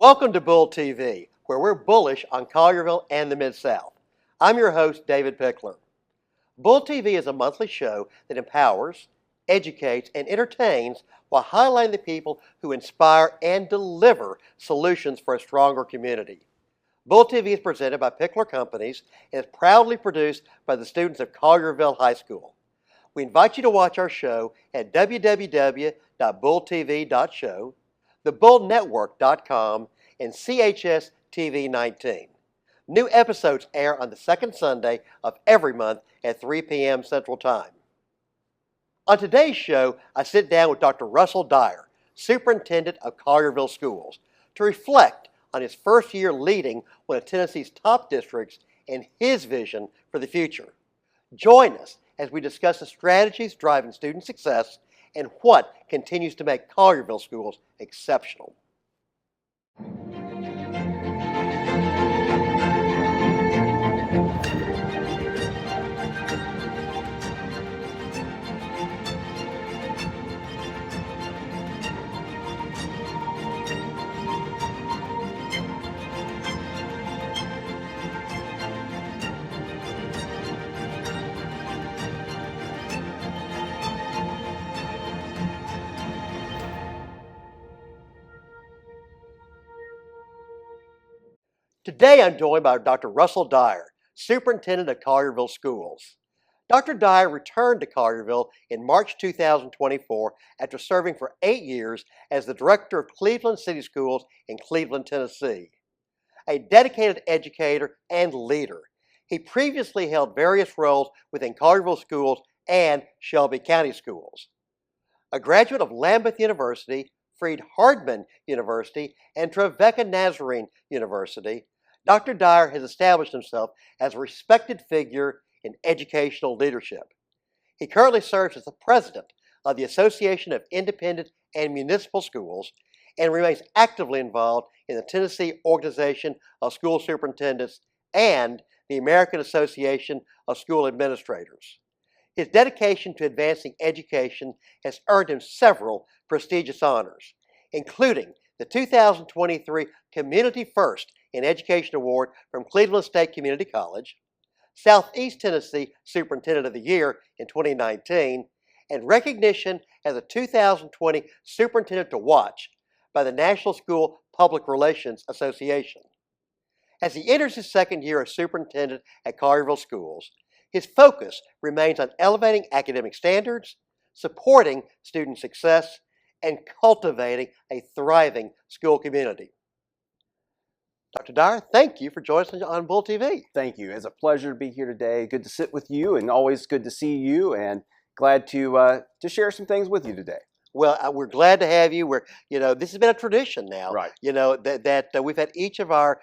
Welcome to Bull TV, where we're bullish on Collierville and the Mid-South. I'm your host, David Pickler. Bull TV is a monthly show that empowers, educates, and entertains while highlighting the people who inspire and deliver solutions for a stronger community. Bull TV is presented by Pickler Companies and is proudly produced by the students of Collierville High School. We invite you to watch our show at www.bulltv.show, thebullnetwork.com, and CHS TV 19. New episodes air on the second Sunday of every month at 3 p.m. Central Time. On today's show, I sit down with Dr. Russell Dyer, Superintendent of Collierville Schools, to reflect on his first year leading one of Tennessee's top districts and his vision for the future. Join us as we discuss the strategies driving student success and what continues to make Collierville schools exceptional. Today I'm joined by Dr. Russell Dyer, Superintendent of Collierville Schools. Dr. Dyer returned to Collierville in March 2024 after serving for 8 years as the Director of Cleveland City Schools in Cleveland, Tennessee. A dedicated educator and leader, he previously held various roles within Collierville Schools and Shelby County Schools. A graduate of Lambeth University, Freed-Hardeman University, and Trevecca Nazarene University, Dr. Dyer has established himself as a respected figure in educational leadership. He currently serves as the president of the Association of Independent and Municipal Schools and remains actively involved in the Tennessee Organization of School Superintendents and the American Association of School Administrators. His dedication to advancing education has earned him several prestigious honors, including the 2023 Community First in Education Award from Cleveland State Community College, Southeast Tennessee Superintendent of the Year in 2019, and recognition as a 2020 Superintendent to Watch by the National School Public Relations Association. As he enters his second year as superintendent at Collierville Schools, his focus remains on elevating academic standards, supporting student success, and cultivating a thriving school community. Dr. Dyer, thank you for joining us on Bull TV. Thank you. It's a pleasure to be here today. Good to sit with you, and always good to see you, and glad to share some things with you today. Well, we're glad to have you. This has been a tradition now. Right. That we've had each of our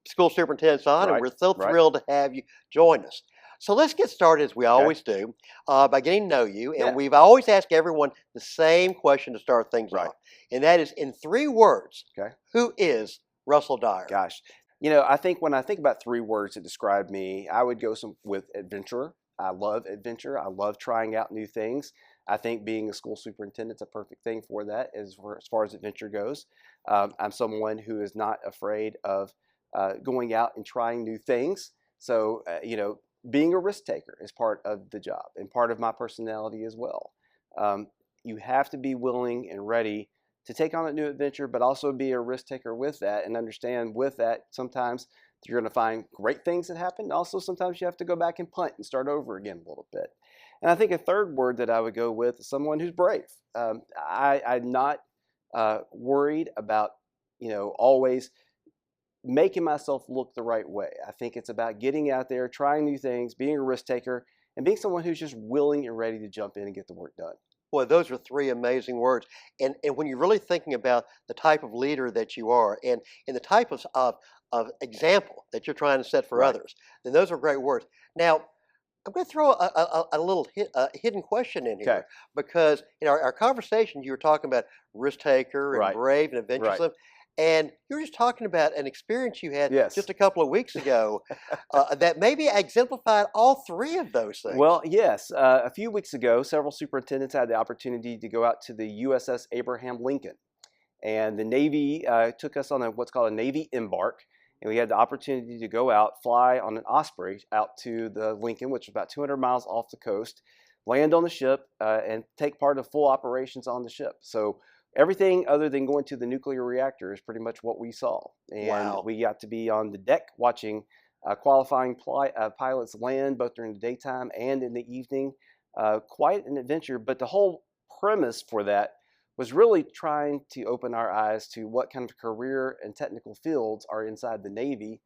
school superintendents on, and we're so thrilled to have you join us. So let's get started as we always do by getting to know you. And we've always asked everyone the same question to start things off, and that is in 3 words. Who is Russell Dyer? Gosh, I think when I think about 3 words that describe me, I would go with adventurer. I love adventure. I love trying out new things. I think being a school superintendent is a perfect thing for that as far as adventure goes. I'm someone who is not afraid of going out and trying new things. So, being a risk taker is part of the job and part of my personality as well. You have to be willing and ready to take on a new adventure, but also be a risk taker with that and understand with that sometimes you're going to find great things that happen. Also, sometimes you have to go back and punt and start over again a little bit. And I think a third word that I would go with is someone who's brave. I'm not worried about, always making myself look the right way. I think it's about getting out there, trying new things, being a risk taker, and being someone who's just willing and ready to jump in and get the work done. Boy, those are 3 amazing words. And when you're really thinking about the type of leader that you are and the type of example that you're trying to set for others, then those are great words. Now, I'm going to throw a little hidden question in here because in our conversation, you were talking about risk taker and brave and adventuresome. And you were just talking about an experience you had just a couple of weeks ago that maybe exemplified all 3 of those things. Well, yes. A few weeks ago, several superintendents had the opportunity to go out to the USS Abraham Lincoln. And the Navy took us on what's called a Navy embark. And we had the opportunity to go out, fly on an Osprey out to the Lincoln, which is about 200 miles off the coast, land on the ship, and take part of full operations on the ship. So everything other than going to the nuclear reactor is pretty much what we saw. And Wow. we got to be on the deck watching qualifying pilots land both during the daytime and in the evening. Quite an adventure, but the whole premise for that was really trying to open our eyes to what kind of career and technical fields are inside the Navy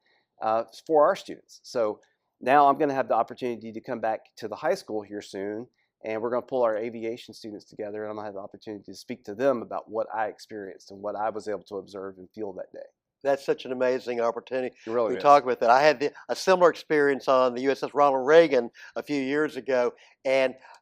for our students. So now I'm going to have the opportunity to come back to the high school here soon, and we're going to pull our aviation students together, and I'm going to have the opportunity to speak to them about what I experienced and what I was able to observe and feel that day. That's such an amazing opportunity. It really We is. talk about that. I had a similar experience on the USS Ronald Reagan a few years ago,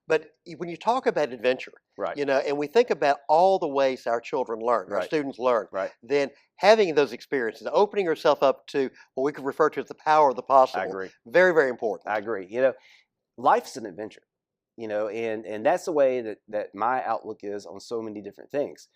but when you talk about adventure, Right. and we think about all the ways our children learn, our Right. students learn, Right. then having those experiences, opening yourself up to what we could refer to as the power of the possible, I agree. very, very important. I agree. Life's an adventure, and that's the way that my outlook is on so many different things.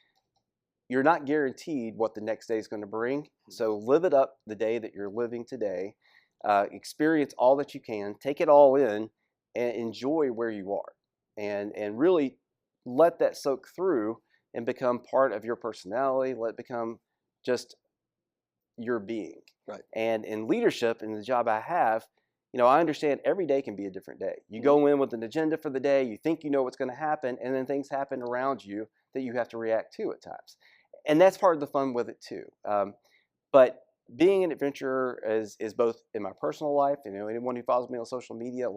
You're not guaranteed what the next day is going to bring. So live it up the day that you're living today. Experience all that you can. Take it all in and enjoy where you are. And really let that soak through and become part of your personality. Let it become just your being. Right. And in leadership, in the job I have, I understand every day can be a different day. You go in with an agenda for the day. You think you know what's going to happen. And then things happen around you that you have to react to at times. And that's part of the fun with it too. But being an adventurer is both in my personal life. Anyone who follows me on social media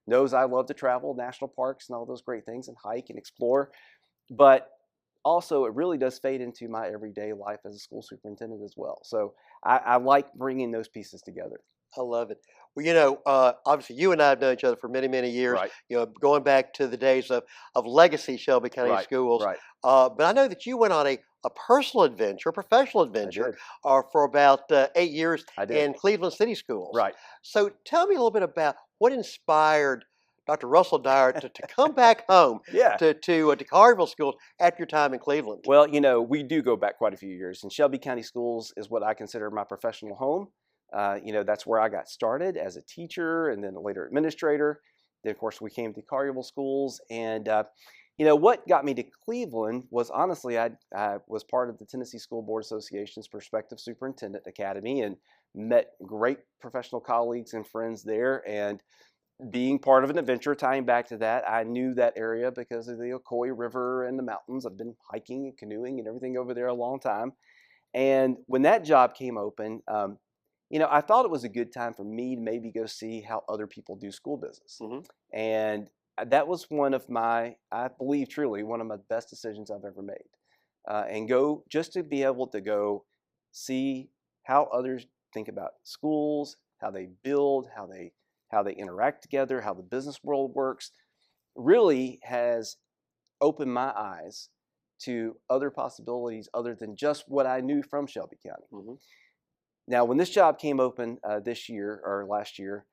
knows I love to travel, national parks and all those great things, and hike and explore. But also, it really does fade into my everyday life as a school superintendent as well. So I like bringing those pieces together. I love it. Well, obviously, you and I have known each other for many, many years. Right. Going back to the days of legacy Shelby County Right. schools. Right. But I know that you went on a personal adventure, a professional adventure, did. for about 8 years I did. in Cleveland City schools. Right. So tell me a little bit about what inspired Dr. Russell Dyer to come back home Yeah. to Collierville Schools after your time in Cleveland. Well, we do go back quite a few years, and Shelby County Schools is what I consider my professional home. That's where I got started as a teacher and then a later administrator. Then, of course, we came to Collierville Schools. And, what got me to Cleveland was honestly, I was part of the Tennessee School Board Association's Prospective Superintendent Academy and met great professional colleagues and friends there. And being part of an adventure, tying back to that, I knew that area because of the Ocoee River and the mountains. I've been hiking and canoeing and everything over there a long time. And when that job came open, I thought it was a good time for me to maybe go see how other people do school business. Mm-hmm. And that was I believe truly, one of my best decisions I've ever made. And go just to be able to go see how others think about schools, how they build, how they interact together, how the business world works, really has opened my eyes to other possibilities other than just what I knew from Shelby County. Mm-hmm. Now, when this job came open this year or last year,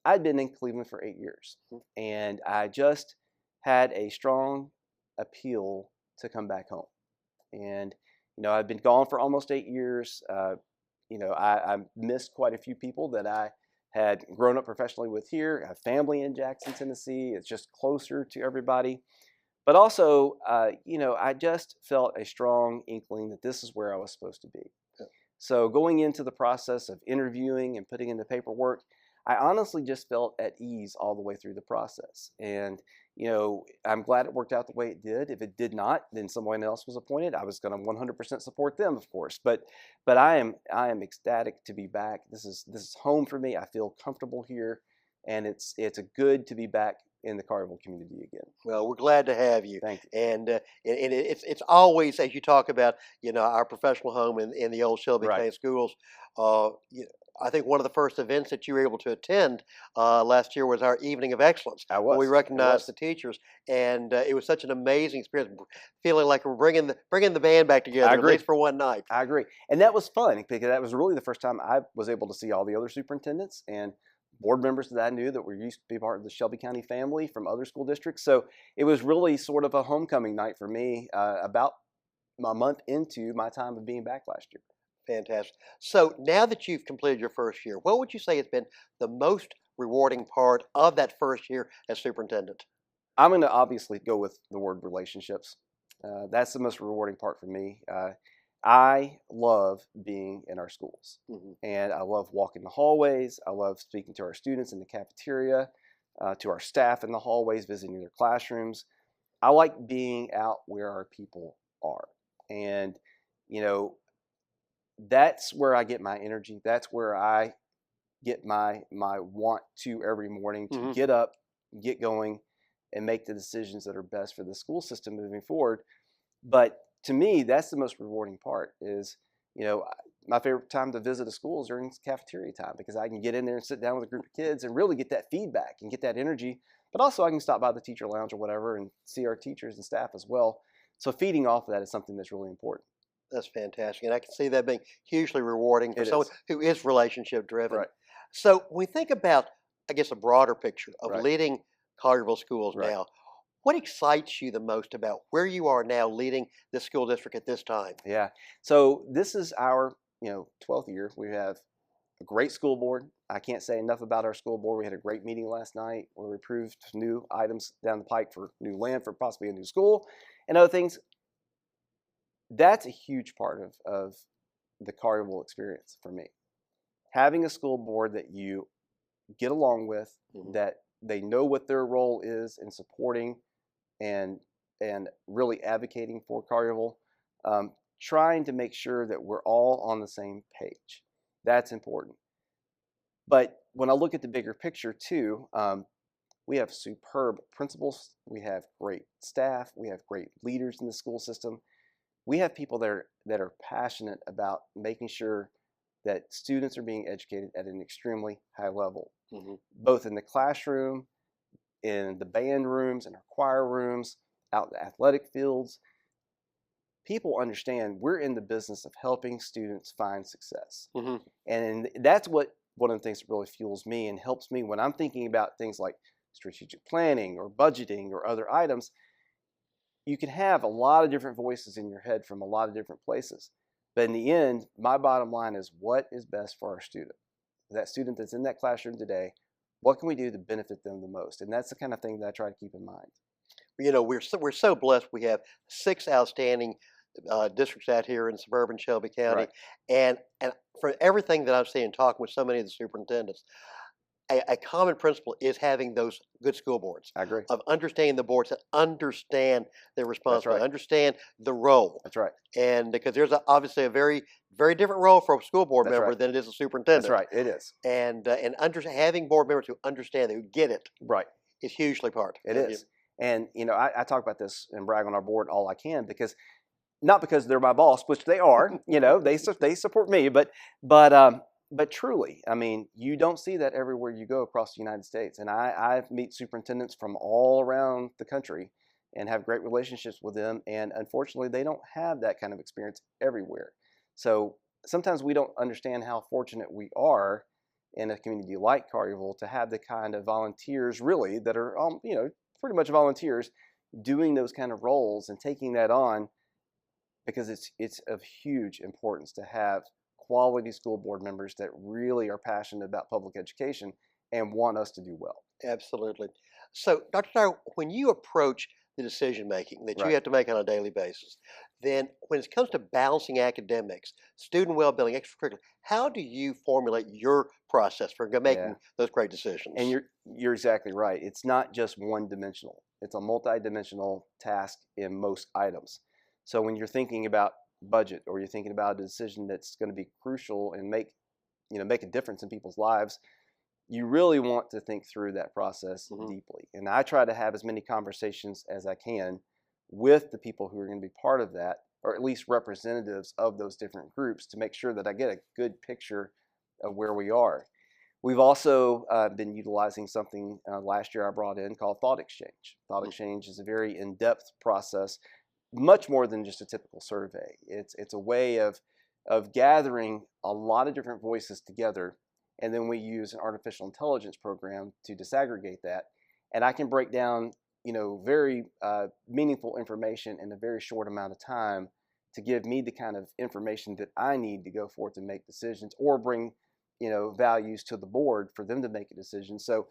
I'd been in Cleveland for 8 years, and I just had a strong appeal to come back home. And I've been gone for almost 8 years. I missed quite a few people that I had grown up professionally with here. I have family in Jackson, Tennessee. It's just closer to everybody. But also, I just felt a strong inkling that this is where I was supposed to be. Yeah. So going into the process of interviewing and putting in the paperwork, I honestly just felt at ease all the way through the process. And, I'm glad it worked out the way it did. If it did not, then someone else was appointed. I was going to 100% support them, of course. But I am ecstatic to be back. This is home for me. I feel comfortable here, and it's a good to be back in the Collierville community again. Well, we're glad to have you. Thank you. And it's always, as you talk about, our professional home in the old Shelby Right. County schools. I think one of the first events that you were able to attend last year was our Evening of Excellence. I was. Where we I recognized was. the teachers, and it was such an amazing experience, feeling like we're bringing the band back together, I at agree. least for one night. I agree. And that was fun because that was really the first time I was able to see all the other superintendents and board members that I knew that were used to be part of the Shelby County family from other school districts. So it was really sort of a homecoming night for me about a month into my time of being back last year. Fantastic. So now that you've completed your first year, what would you say has been the most rewarding part of that first year as superintendent? I'm going to obviously go with the word relationships. That's the most rewarding part for me. I love being in our schools, Hmm. and I love walking the hallways. I love speaking to our students in the cafeteria, to our staff in the hallways, visiting their classrooms. I like being out where our people are. And, you know, that's where I get my energy. That's where I get my want to every morning to Hmm. get up, get going, and make the decisions that are best for the school system moving forward. But to me, that's the most rewarding part is, my favorite time to visit a school is during cafeteria time because I can get in there and sit down with a group of kids and really get that feedback and get that energy. But also I can stop by the teacher lounge or whatever and see our teachers and staff as well. So feeding off of that is something that's really important. That's fantastic. And I can see that being hugely rewarding for It someone is. who is relationship driven. Right. So when we think about, I guess, a broader picture of Right. leading Collierville schools Right. now, what excites you the most about where you are now leading this school district at this time? Yeah. So this is our, 12th year. We have a great school board. I can't say enough about our school board. We had a great meeting last night where we approved new items down the pike for new land for possibly a new school and other things. That's a huge part of the Collierville experience for me. Having a school board that you get along with, Mhm. that they know what their role is in supporting and and really advocating for Collierville, trying to make sure that we're all on the same page. That's important. But when I look at the bigger picture too, we have superb principals, we have great staff, we have great leaders in the school system. We have people that are passionate about making sure that students are being educated at an extremely high level, Mhm. both in the classroom, in the band rooms, in our choir rooms, out in the athletic fields. People understand we're in the business of helping students find success. Mhm. And that's what one of the things that really fuels me and helps me when I'm thinking about things like strategic planning or budgeting or other items. You can have a lot of different voices in your head from a lot of different places. But in the end, my bottom line is what is best for our student. That student that's in that classroom today, what can we do to benefit them the most? And that's the kind of thing that I try to keep in mind. We're so blessed. We have 6 outstanding districts out here in suburban Shelby County, Right. and for everything that I've seen and talking with so many of the superintendents, a common principle is having those good school boards, I agree. of understanding the boards that understand their That's responsibility, right. understand the role. That's right. And because there's obviously a very, very different role for a school board That's member right. than it is a That's superintendent. right. It is. And having board members who understand, who get it, Right. is hugely part. It is. And, I talk about this and brag on our board all I can because not because they're my boss, which they are, they support me, but truly, I mean, you don't see that everywhere you go across the United States. And I meet superintendents from all around the country and have great relationships with them. And unfortunately, they don't have that kind of experience everywhere. So sometimes we don't understand how fortunate we are in a community like Collierville to have the kind of volunteers really that are, pretty much volunteers doing those kind of roles and taking that on because it's of huge importance to have quality school board members that really are passionate about public education and want us to do well. Absolutely. So, Dr. Dyer, when you approach the decision making that you Right. have to make on a daily basis, then when it comes to balancing academics, student well-being, extracurricular, how do you formulate your process for Yeah. making those great And decisions? you're exactly right. It's not just one dimensional. It's a multi-dimensional task in most items. So when you're thinking about budget or you're thinking about a decision that's going to be crucial and make a difference in people's lives, you really want to think through that process Hmm. deeply. And I try to have as many conversations as I can with the people who are going to be part of that, or at least representatives of those different groups to make sure that I get a good picture of where we are. We've also been utilizing something last year I brought in called Thought Exchange. Thought Exchange is a very in-depth process, much more than just a typical survey. It's a way of gathering a lot of different voices together, and then we use an artificial intelligence program to disaggregate that, and I can break down very meaningful information in a very short amount of time to give me the kind of information that I need to go forth and make decisions, or bring, values to the board for them to make a decision. So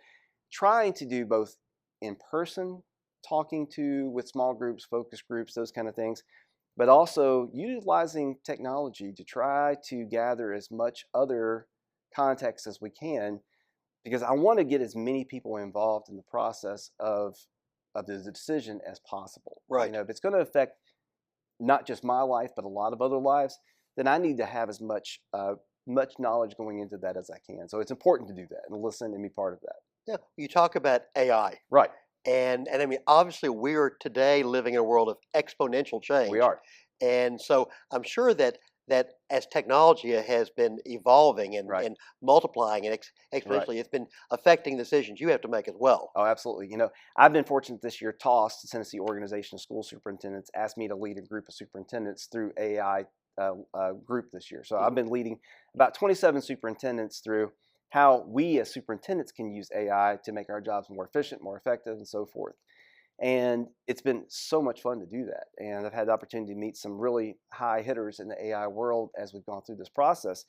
trying to do both in person, talking to with small groups, focus groups, those kind of things, but also utilizing technology to try to gather as much other context as we can, because I want to get as many people involved in the process of the decision as possible. Right. If it's going to affect not just my life, but a lot of other lives, then I need to have as much knowledge going into that as I can. So it's important to do that and listen and be part of that. Yeah. You talk about AI. Right. And I mean, obviously, we are today living in a world of exponential change. We are. And so I'm sure that as technology has been evolving and, Right. and multiplying and exponentially, Right. it's been affecting decisions you have to make as well. Oh, absolutely. I've been fortunate this year. TOSS, the Tennessee Organization of School Superintendents, asked me to lead a group of superintendents through AI group this year. So I've been leading about 27 superintendents through how we as superintendents can use AI to make our jobs more efficient, more effective, and so forth. And it's been so much fun to do that. And I've had the opportunity to meet some really high hitters in the AI world as we've gone through this process.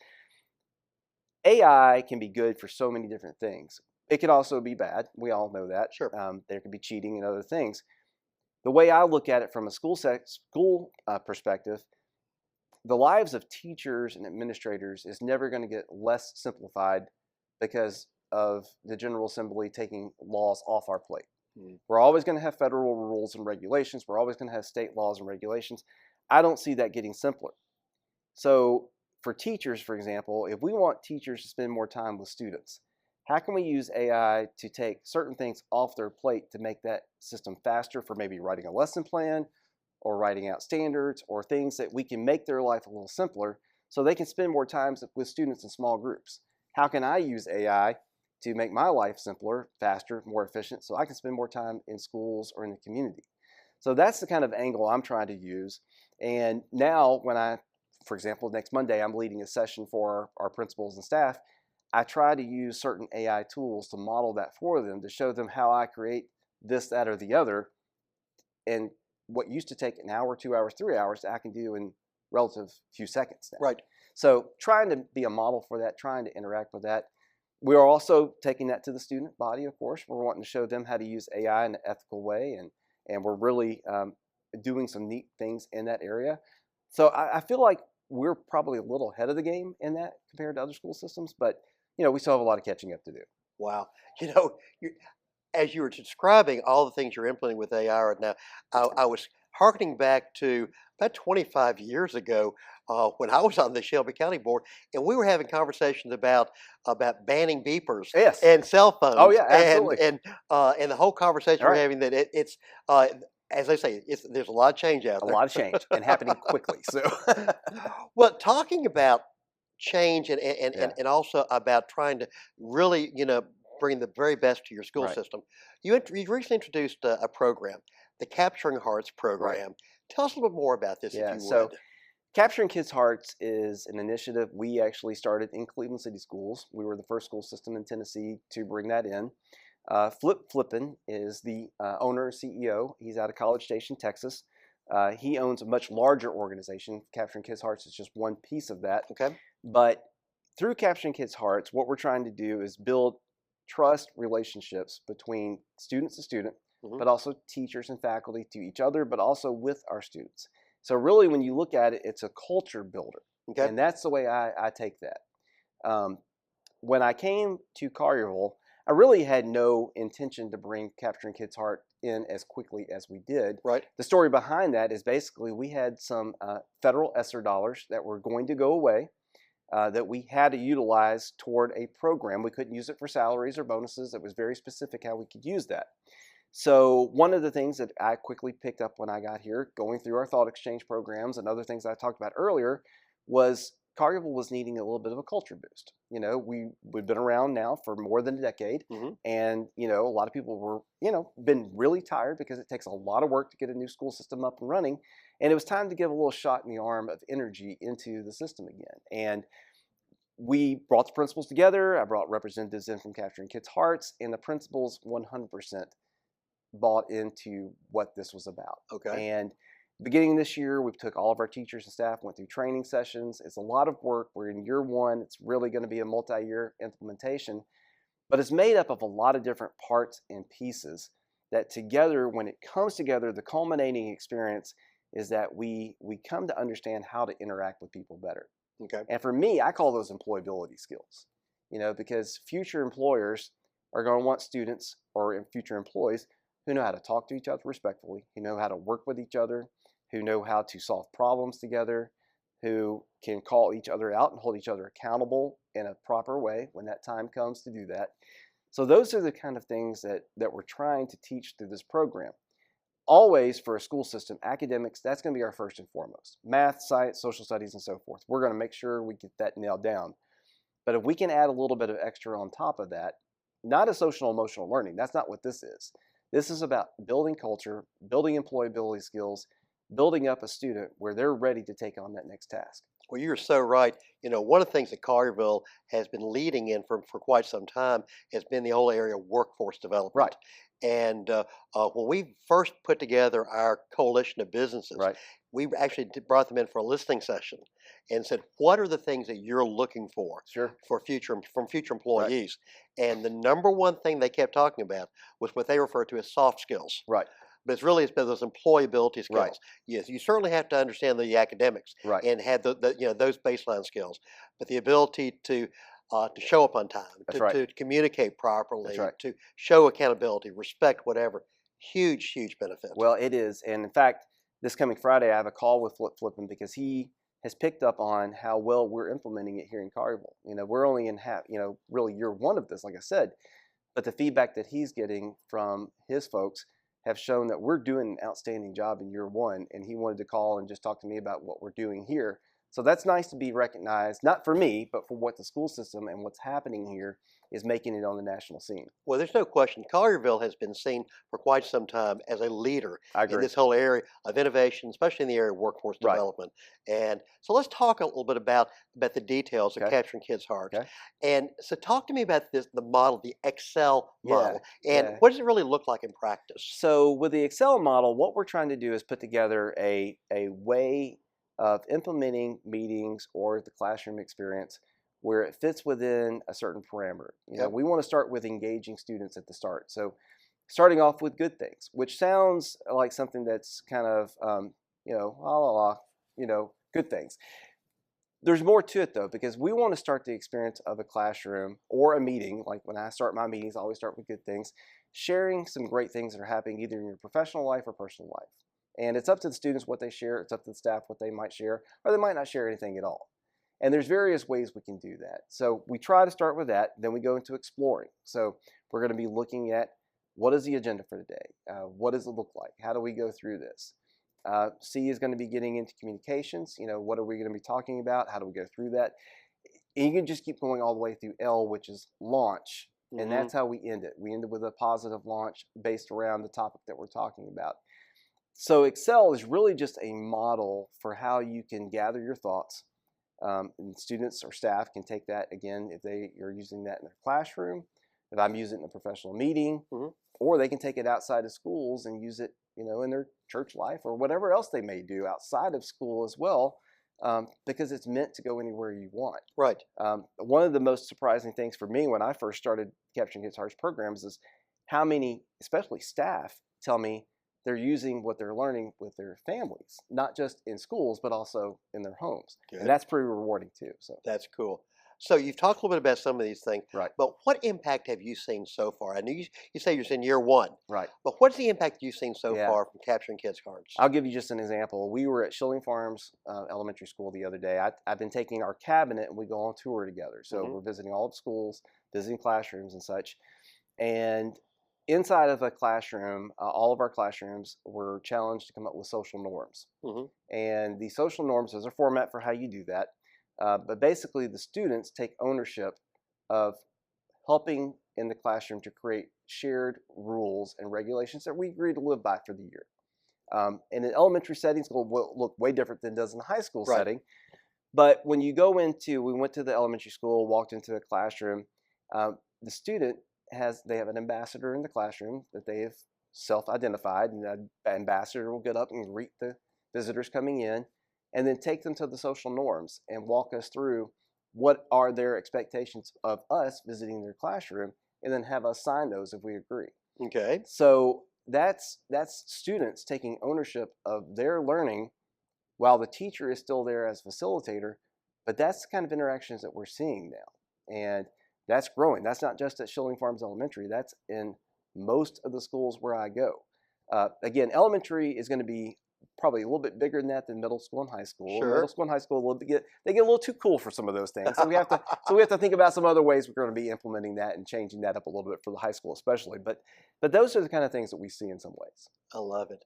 AI can be good for so many different things. It can also be bad. We all know that. Sure. There can be cheating and other things. The way I look at it from a school perspective, the lives of teachers and administrators is never going to get less simplified because of the General Assembly taking laws off our plate. We're always going to have federal rules and regulations. We're always going to have state laws and regulations. I don't see that getting simpler. So for teachers, for example, if we want teachers to spend more time with students, how can we use AI to take certain things off their plate to make that system faster for maybe writing a lesson plan or writing out standards, or things that we can make their life a little simpler so they can spend more time with students in small groups? How can I use AI to make my life simpler, faster, more efficient, so I can spend more time in schools or in the community? So that's the kind of angle I'm trying to use. And now for example, next Monday, I'm leading a session for our principals and staff. I try to use certain AI tools to model that for them, to show them how I create this, that, or the other. And what used to take an hour, 2 hours, 3 hours, I can do in relative few seconds now. Right. So trying to be a model for that, trying to interact with that. We are also taking that to the student body, of course. We're wanting to show them how to use AI in an ethical way, and we're really doing some neat things in that area. So I feel like we're probably a little ahead of the game in that compared to other school systems, but we still have a lot of catching up to do. Wow. As you were describing all the things you're implementing with AI right now, I was hearkening back to about 25 years ago when I was on the Shelby County Board, and we were having conversations about banning beepers Yes. and cell phones. Oh, yeah, absolutely. And the whole conversation All we're right. having that it's as they say, there's a lot of change out A there. lot of change and happening quickly. So, Well, talking about change and Yeah. and also about trying to really bring the very best to your school Right. system. You recently introduced a program, the Capturing Hearts program. Tell us a little bit more about this, if Yeah. you So would. Capturing Kids' Hearts is an initiative we actually started in Cleveland City Schools. We were the first school system in Tennessee to bring that in. Flip Flippin is the owner and CEO. He's out of College Station, Texas. He owns a much larger organization. Capturing Kids' Hearts is just one piece of that. Okay. But through Capturing Kids' Hearts, what we're trying to do is build trust relationships between students to student, but also teachers and faculty to each other, but also with our students. So really, when you look at it, it's a culture builder. Okay. And that's the way I take that. When I came to Collierville, I really had no intention to bring Capturing Kids' Heart in as quickly as we did. Right. The story behind that is basically we had some federal ESSER dollars that were going to go away that we had to utilize toward a program. We couldn't use it for salaries or bonuses. It was very specific how we could use that. So one of the things that I quickly picked up when I got here, going through our thought exchange programs and other things I talked about earlier, was Collierville was needing a little bit of a culture boost. We've been around now for more than a decade, and a lot of people were been really tired because it takes a lot of work to get a new school system up and running, and it was time to give a little shot in the arm of energy into the system again. And we brought the principals together. I brought representatives in from Capturing Kids' Hearts, and the principals 100% bought into what this was about. Okay. And Beginning this year, we've took all of our teachers and staff, went through training sessions. It's a lot of work. We're in year one. It's really going to be a multi-year implementation, but it's made up of a lot of different parts and pieces that together, when it comes together, the culminating experience is that we come to understand how to interact with people better. Okay. And for me, I call those employability skills, because future employers are going to want students or future employees who know how to talk to each other respectfully, who know how to work with each other, who know how to solve problems together, who can call each other out and hold each other accountable in a proper way when that time comes to do that. So those are the kind of things that we're trying to teach through this program. Always for a school system, academics, that's going to be our first and foremost. Math, science, social studies, and so forth. We're going to make sure we get that nailed down. But if we can add a little bit of extra on top of that, not a social emotional learning, that's not what this is. This is about building culture, building employability skills, building up a student where they're ready to take on that next task. Well, you're so right. One of the things that Collierville has been leading in for quite some time has been the whole area of workforce development. Right. And when we first put together our coalition of businesses, Right. we actually brought them in for a listening session and said, what are the things that you're looking for Sure. from future employees? And the number one thing they kept talking about was what they refer to as soft skills. Right. But it's really those employability skills. Right. Yes, you certainly have to understand the academics Right. and have those baseline skills, but the ability to show up on time, That's right. to communicate properly, That's right. to show accountability, respect, whatever. Huge, huge benefit. Well, it is. And in fact, this coming Friday, I have a call with Flippin because he has picked up on how well we're implementing it here in Collierville. We're only in really year one of this, like I said, but the feedback that he's getting from his folks have shown that we're doing an outstanding job in year one, and he wanted to call and just talk to me about what we're doing here. So that's nice to be recognized, not for me, but for what the school system and what's happening here is making it on the national scene. Well, there's no question. Collierville has been seen for quite some time as a leader I in agree. this whole area of innovation, especially in the area of workforce Right. development. And so let's talk a little bit about the details of Okay. capturing kids' hearts. Okay. And so talk to me about the model, the Excel model, and yeah. what does it really look like in practice? So with the Excel model, what we're trying to do is put together a way of implementing meetings or the classroom experience where it fits within a certain parameter. Yep. We want to start with engaging students at the start. So starting off with good things, which sounds like something that's kind of, good things. There's more to it though, because we want to start the experience of a classroom or a meeting. Like when I start my meetings, I always start with good things, sharing some great things that are happening either in your professional life or personal life. And it's up to the students what they share. It's up to the staff what they might share, or they might not share anything at all. And there's various ways we can do that. So we try to start with that. Then we go into exploring. So we're going to be looking at what is the agenda for the day? What does it look like? How do we go through this? C is going to be getting into communications. What are we going to be talking about? How do we go through that? And you can just keep going all the way through L, which is launch. Mm-hmm. And that's how we end it. We end it with a positive launch based around the topic that we're talking about. So Excel is really just a model for how you can gather your thoughts. And students or staff can take that again if they are using that in their classroom, if I'm using it in a professional meeting, Mm-hmm. or they can take it outside of schools and use it, in their church life or whatever else they may do outside of school as well, because it's meant to go anywhere you want. Right. One of the most surprising things for me when I first started Capturing Kids' Hearts programs is how many, especially staff, tell me they're using what they're learning with their families, not just in schools, but also in their homes. Good. And that's pretty rewarding too. So That's cool. So you've talked a little bit about some of these things, right, but what impact have you seen so far? I know you say you're in year one, right. but what's the impact you've seen so Yeah. far from capturing kids' hearts? I'll give you just an example. We were at Schilling Farms Elementary School the other day. I've been taking our cabinet and we go on tour together. So Mhm. we're visiting all the schools, visiting classrooms and such. And inside of a classroom, all of our classrooms were challenged to come up with social norms. Mhm. And the social norms, there's a format for how you do that. But basically, the students take ownership of helping in the classroom to create shared rules and regulations that we agree to live by for the year. And in elementary settings, it will look way different than it does in the high school Right. setting. But when you go into, we went to the elementary school, walked into the classroom, the student they have an ambassador in the classroom that they have self-identified, and the ambassador will get up and greet the visitors coming in, and then take them to the social norms and walk us through what are their expectations of us visiting their classroom, and then have us sign those if we agree. Okay. So that's students taking ownership of their learning while the teacher is still there as facilitator, but that's the kind of interactions that we're seeing now. And that's growing. That's not just at Schilling Farms Elementary. That's in most of the schools where I go. Again, elementary is going to be probably a little bit bigger than that than middle school and high school. Sure. Middle school and high school they get a little too cool for some of those things. So we have to think about some other ways we're going to be implementing that and changing that up a little bit for the high school especially. But those are the kind of things that we see in some ways. I love it.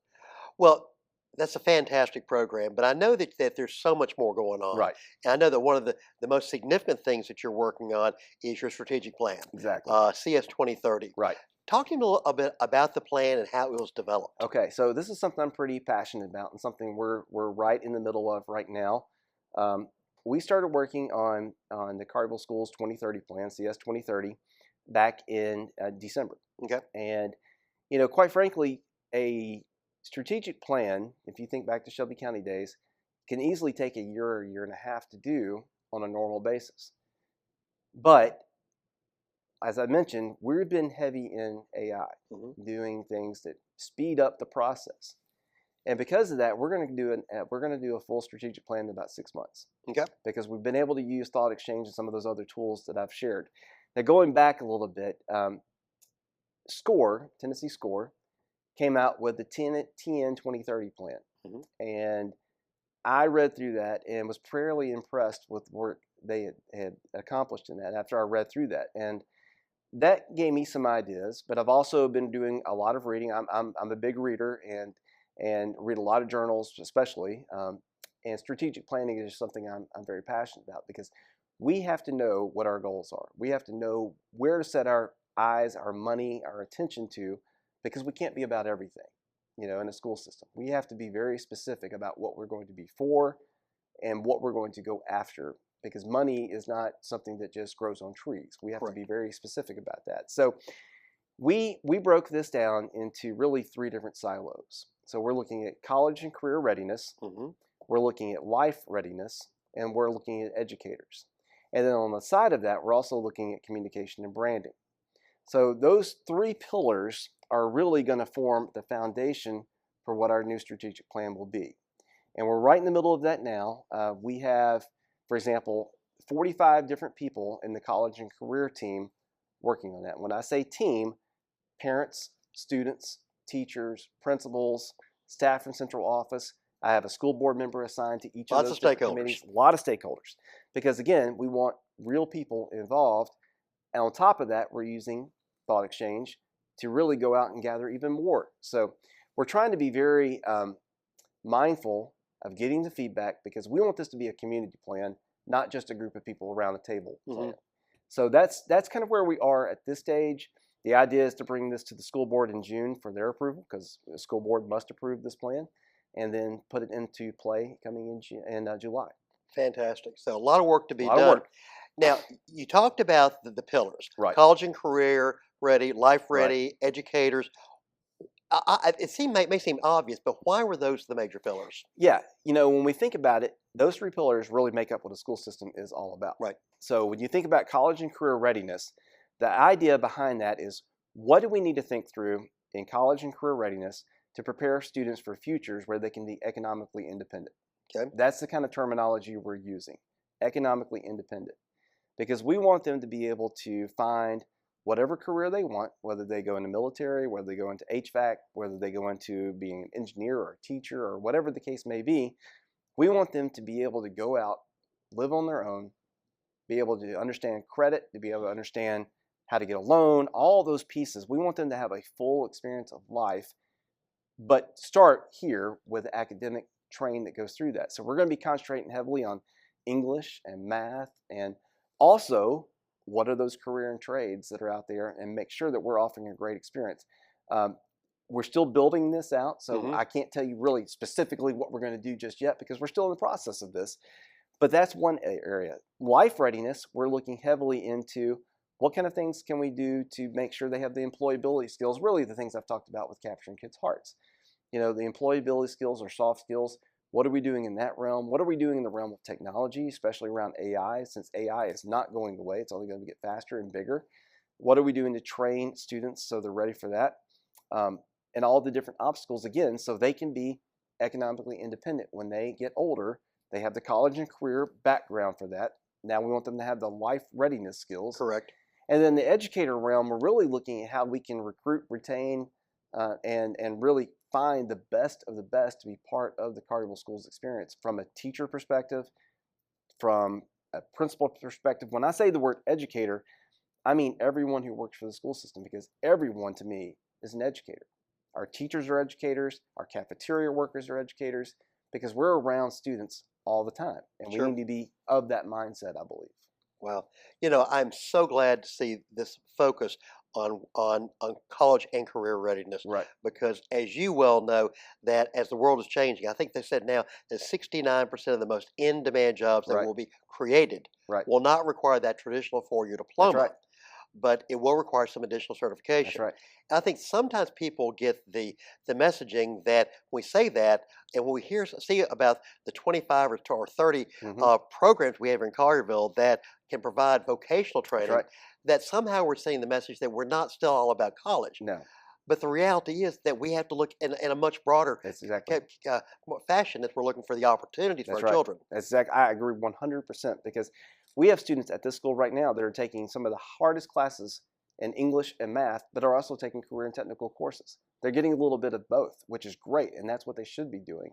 Well, that's a fantastic program, but I know that there's so much more going on. Right. And I know that one of the most significant things that you're working on is your strategic plan, Exactly. CS 2030. Right. Talk to me a little bit about the plan and how it was developed. Okay, so this is something I'm pretty passionate about and something we're right in the middle of right now. We started working on the Collierville Schools 2030 plan, CS 2030, back in December. Okay. And, quite frankly, a strategic plan, if you think back to Shelby County days, can easily take a year or year and a half to do on a normal basis. But as I mentioned, we've been heavy in AI, doing things that speed up the process, and because of that, we're going to do a full strategic plan in about 6 months. Okay. Because we've been able to use Thought Exchange and some of those other tools that I've shared. Now, going back a little bit, Tennessee SCORE, came out with the TN 2030 plan, and I read through that and was fairly impressed with work they had accomplished in that after I read through that. And that gave me some ideas, but I've also been doing a lot of reading. I'm a big reader and read a lot of journals, especially. And strategic planning is something I'm very passionate about, because we have to know what our goals are. We have to know where to set our eyes, our money, our attention to, because we can't be about everything, in a school system. We have to be very specific about what we're going to be for and what we're going to go after, because money is not something that just grows on trees. We have to be very specific about that. So we broke this down into really 3 different silos. So we're looking at college and career readiness, we're looking at life readiness, and we're looking at educators. And then on the side of that, we're also looking at communication and branding. So those 3 pillars are really going to form the foundation for what our new strategic plan will be. And we're right in the middle of that now. We have, for example, 45 different people in the college and career team working on that. When I say team, parents, students, teachers, principals, staff from central office. I have a school board member assigned to each of those different committees. A lot of stakeholders. Because again, we want real people involved. And on top of that, we're using Thought Exchange to really go out and gather even more. So we're trying to be very mindful of getting the feedback, because we want this to be a community plan, not just a group of people around a table plan. So that's kind of where we are at this stage. The idea is to bring this to the school board in June for their approval, because the school board must approve this plan, and then put it into play coming in July. Fantastic. So a lot of work to be done. Now, you talked about the pillars, college and career ready, life ready, educators. It may seem obvious, but why were those the major pillars? Yeah, when we think about it, those 3 pillars really make up what a school system is all about. Right. So when you think about college and career readiness, the idea behind that is, what do we need to think through in college and career readiness to prepare students for futures where they can be economically independent? Okay. That's the kind of terminology we're using, economically independent, because we want them to be able to find whatever career they want, whether they go into military, whether they go into HVAC, whether they go into being an engineer or a teacher or whatever the case may be. We want them to be able to go out, live on their own, be able to understand credit, to be able to understand how to get a loan, all those pieces. We want them to have a full experience of life, but start here with academic training that goes through that. So we're going to be concentrating heavily on English and math, and also what are those career and trades that are out there, and make sure that we're offering a great experience. We're still building this out, so I can't tell you really specifically what we're going to do just yet, because we're still in the process of this. But that's one area. Life readiness, we're looking heavily into what kind of things can we do to make sure they have the employability skills, really the things I've talked about with capturing kids' hearts. The employability skills are soft skills. What are we doing in that realm? What are we doing in the realm of technology, especially around AI, since AI is not going away. It's only going to get faster and bigger. What are we doing to train students so they're ready for that? And all the different obstacles, again, so they can be economically independent. When they get older, they have the college and career background for that. Now we want them to have the life readiness skills. Correct. And then the educator realm, we're really looking at how we can recruit, retain, and really find the best of the best to be part of the Collierville Schools experience from a teacher perspective, from a principal perspective. When I say the word educator, I mean everyone who works for the school system, because everyone to me is an educator. Our teachers are educators, our cafeteria workers are educators, because we're around students all the time. And Sure. we need to be of that mindset, I believe. Well, I'm so glad to see this focus on college and career readiness, Right. because as you well know, that as the world is changing, I think they said now that 69% of the most in-demand jobs that Right. will be created Right. will not require that traditional four-year That's diploma, right. but it will require some additional That's certification. right. I think sometimes people get the messaging that we say that, and when we see about the 25 or 30 Hmm. programs we have in Collierville that can provide vocational That's training, right. that somehow we're seeing the message that we're not still all about college. No, But the reality is that we have to look in a much broader that's exactly. fashion, that we're looking for the opportunities for That's our right. children. That's exactly. I agree 100%, because we have students at this school right now that are taking some of the hardest classes in English and math, but are also taking career and technical courses. They're getting a little bit of both, which is great, and that's what they should be doing.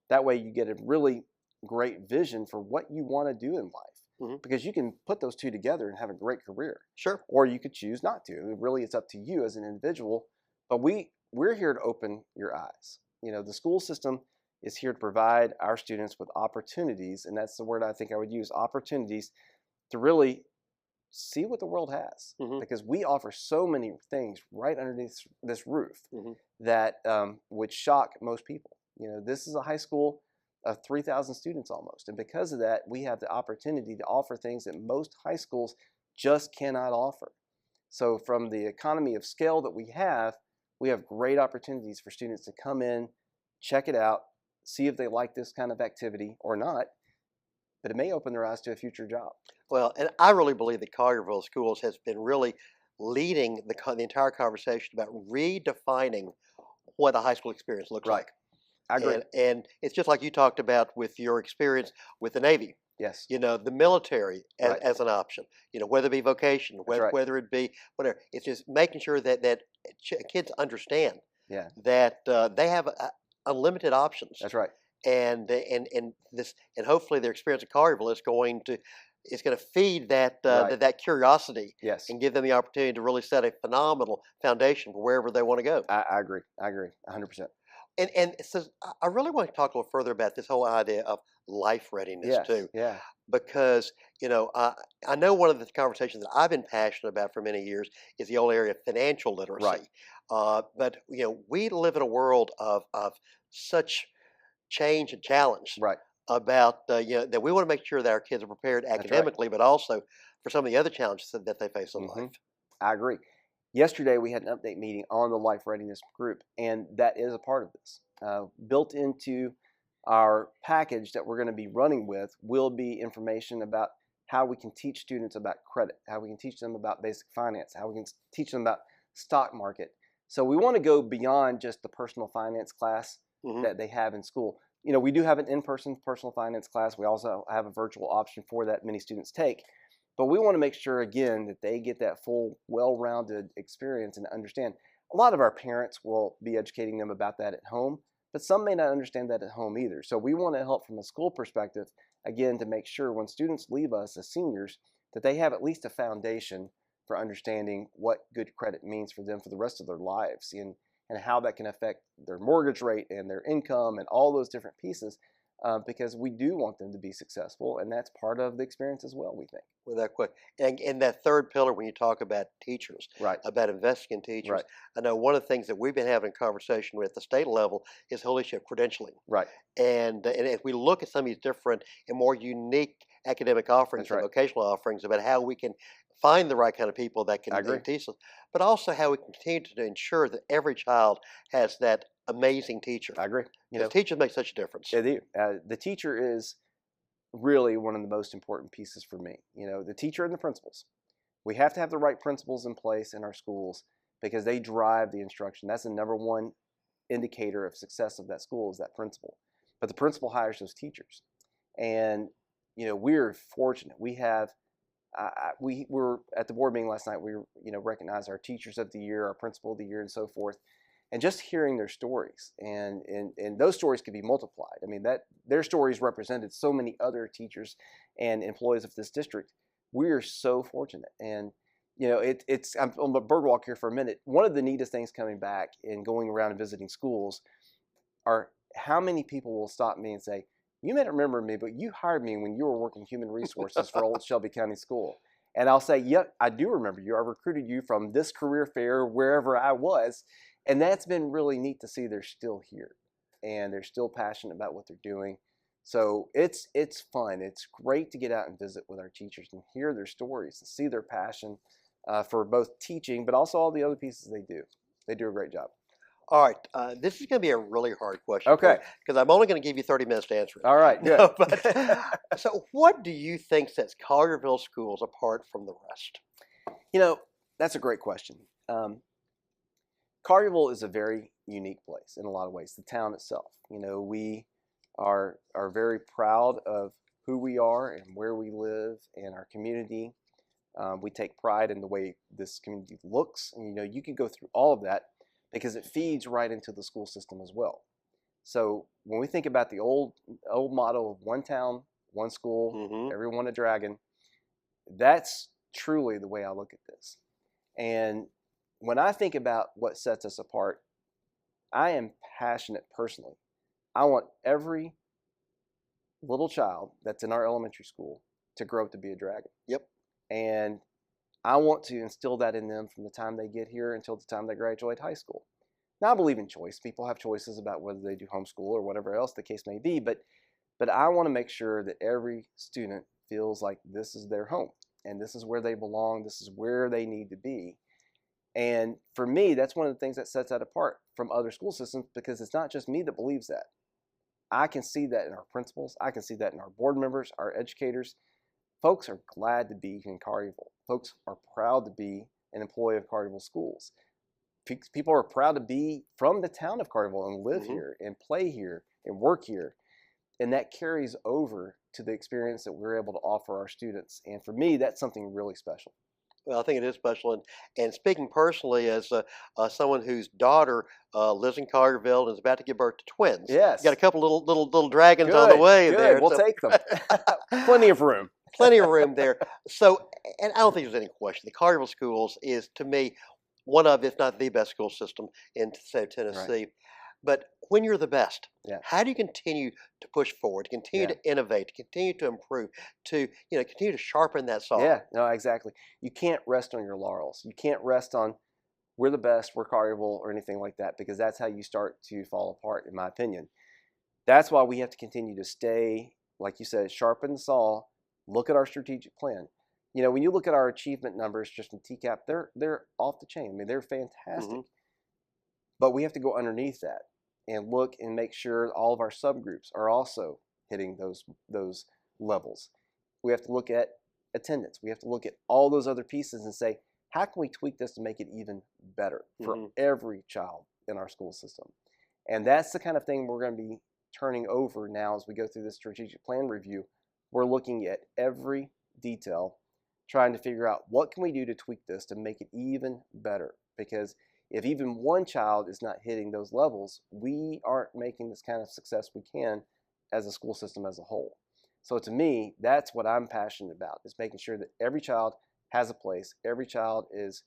That way, you get a really great vision for what you want to do in life, Mhm. because you can put those two together and have a great career, Sure. or you could choose not to. Really, it's up to you as an individual. But we're here to open your eyes. The school system is here to provide our students with opportunities, and that's the word I think I would use, opportunities to really see what the world has, Hmm. because we offer so many things right underneath this roof Hmm. that would shock most people. This is a high school of 3,000 students almost, and because of that, we have the opportunity to offer things that most high schools just cannot offer. So from the economy of scale that we have great opportunities for students to come in, check it out, see if they like this kind of activity or not, but it may open their eyes to a future job. Well, and I really believe that Collierville Schools has been really leading the entire conversation about redefining what a high school experience looks Right. like. I agree. And it's just like you talked about with your experience with the Navy. Yes. The military Right. as an option. Whether it be vocation, That's right. whether it be whatever. It's just making sure that kids understand Yeah. that they have unlimited options, That's right. and hopefully their experience at Collierville is going to feed that Right. that curiosity, Yes. and give them the opportunity to really set a phenomenal foundation for wherever they want to go. I agree. I agree 100%. And so I really want to talk a little further about this whole idea of life readiness Yes. too, Yeah. because I know one of the conversations that I've been passionate about for many years is the whole area of financial literacy. Right. But we live in a world of such change and challenge Right. about that we want to make sure that our kids are prepared right. academically, but also for some of the other challenges that they face in Mhm. life. I agree. Yesterday, we had an update meeting on the Life Readiness Group, and that is a part of this. Built into our package that we're going to be running with will be information about how we can teach students about credit, how we can teach them about basic finance, how we can teach them about stock market. So we want to go beyond just the personal finance class Hmm. that they have in school. We do have an in-person personal finance class. We also have a virtual option for that many students take. But we want to make sure, again, that they get that full, well-rounded experience and understand. A lot of our parents will be educating them about that at home, but some may not understand that at home either. So we want to help from a school perspective, again, to make sure when students leave us as seniors, that they have at least a foundation for understanding what good credit means for them for the rest of their lives, and how that can affect their mortgage rate and their income and all those different pieces, because we do want them to be successful, and that's part of the experience as well, we think. Without question. And that third pillar, when you talk about teachers, Right. about investing in teachers, Right. I know one of the things that we've been having a conversation with at the state level is the whole issue of credentialing. Right. And if we look at some of these different and more unique academic offerings That's and right. vocational offerings, about how we can find the right kind of people that I can agree. teach us, but also how we can continue to ensure that every child has that amazing teacher. I agree. You Because know, teachers make such a difference. they do. The teacher is really one of the most important pieces for me. You know, the teacher and the principals. We have to have the right principals in place in our schools because they drive the instruction. That's the number one indicator of success of that school is that principal. But the principal hires those teachers. And, you know, we're fortunate. We have, we were at the board meeting last night. We, you know, recognized our teachers of the year, our principal of the year, and so forth. And just hearing their stories, and those stories could be multiplied. I mean, that their stories represented so many other teachers and employees of this district. We are so fortunate. And, you know, I'm on the bird walk here for a minute. One of the neatest things coming back and going around and visiting schools are how many people will stop me and say, you may not remember me, but you hired me when you were working human resources for Old Shelby County School. And I'll say, yep, I do remember you. I recruited you from this career fair, wherever I was. And that's been really neat to see they're still here and they're still passionate about what they're doing. So it's fun. It's great to get out and visit with our teachers and hear their stories and see their passion for both teaching, but also all the other pieces they do. They do a great job. All right, this is going to be a really hard question. Okay. Because I'm only going to give you 30 minutes to answer it. All right, good. No, but, so what do you think sets Collierville Schools apart from the rest? You know, that's a great question. Collierville is a very unique place in a lot of ways, the town itself. You know, we are very proud of who we are and where we live and our community. We take pride in the way this community looks. And, you know, you could go through all of that because it feeds right into the school system as well. So when we think about the old motto of one town, one school, everyone a dragon, that's truly the way I look at this. And when I think about what sets us apart, I am passionate personally. I want every little child that's in our elementary school to grow up to be a dragon. Yep. And I want to instill that in them from the time they get here until the time they graduate high school. Now, I believe in choice. People have choices about whether they do homeschool or whatever else the case may be, but I want to make sure that every student feels like this is their home and this is where they belong, this is where they need to be. And for me, that's one of the things that sets that apart from other school systems because it's not just me that believes that. I can see that in our principals. I can see that in our board members, our educators. Folks are glad to be in Collierville. Folks are proud to be an employee of Collierville Schools. People are proud to be from the town of Collierville and live here and play here and work here. And that carries over to the experience that we're able to offer our students. And for me, that's something really special. Well, I think it is special. And speaking personally as someone whose daughter lives in Collierville and is about to give birth to twins. Yes. You got a couple little dragons on the way good. there. We'll take them. Plenty of room. Plenty of room there. So, and I don't think there's any question. The Collierville Schools is, to me, one of, if not the best school system in the state of Tennessee. Right. But when you're the best, Yeah. how do you continue to push forward, to continue to innovate, to continue to improve, to continue to sharpen that saw? Yeah, no, exactly. You can't rest on your laurels. You can't rest on we're the best, we're Collierville, or anything like that, because that's how you start to fall apart, in my opinion. That's why we have to continue to stay, like you said, sharpen the saw, look at our strategic plan. You know, when you look at our achievement numbers just in TCAP, they're off the chain. I mean, they're fantastic. But we have to go underneath that and look and make sure all of our subgroups are also hitting those levels. We have to look at attendance. We have to look at all those other pieces and say, how can we tweak this to make it even better for every child in our school system? And that's the kind of thing we're going to be turning over now as we go through this strategic plan review. We're looking at every detail, trying to figure out what can we do to tweak this to make it even better. Because if even one child is not hitting those levels, we aren't making this kind of success we can as a school system as a whole. So to me, that's what I'm passionate about, is making sure that every child has a place, every child is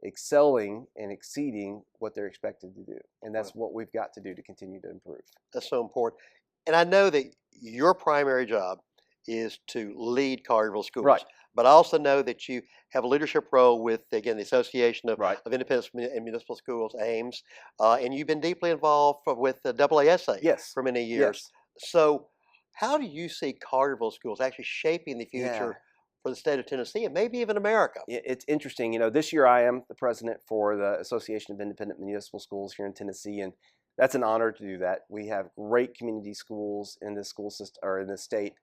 excelling and exceeding what they're expected to do. And that's what we've got to do to continue to improve. That's so important. And I know that your primary job is to lead Collierville Schools. Right. But I also know that you have a leadership role with, again, the Association of Independent and Municipal Schools, AIMS, and you've been deeply involved with the AASA for many years. Yes. So how do you see Collierville Schools actually shaping the future for the state of Tennessee and maybe even America? It's interesting. You know, this year I am the president for the Association of Independent Municipal Schools here in Tennessee, and That's an honor to do that. We have great community schools in this school system or in this state,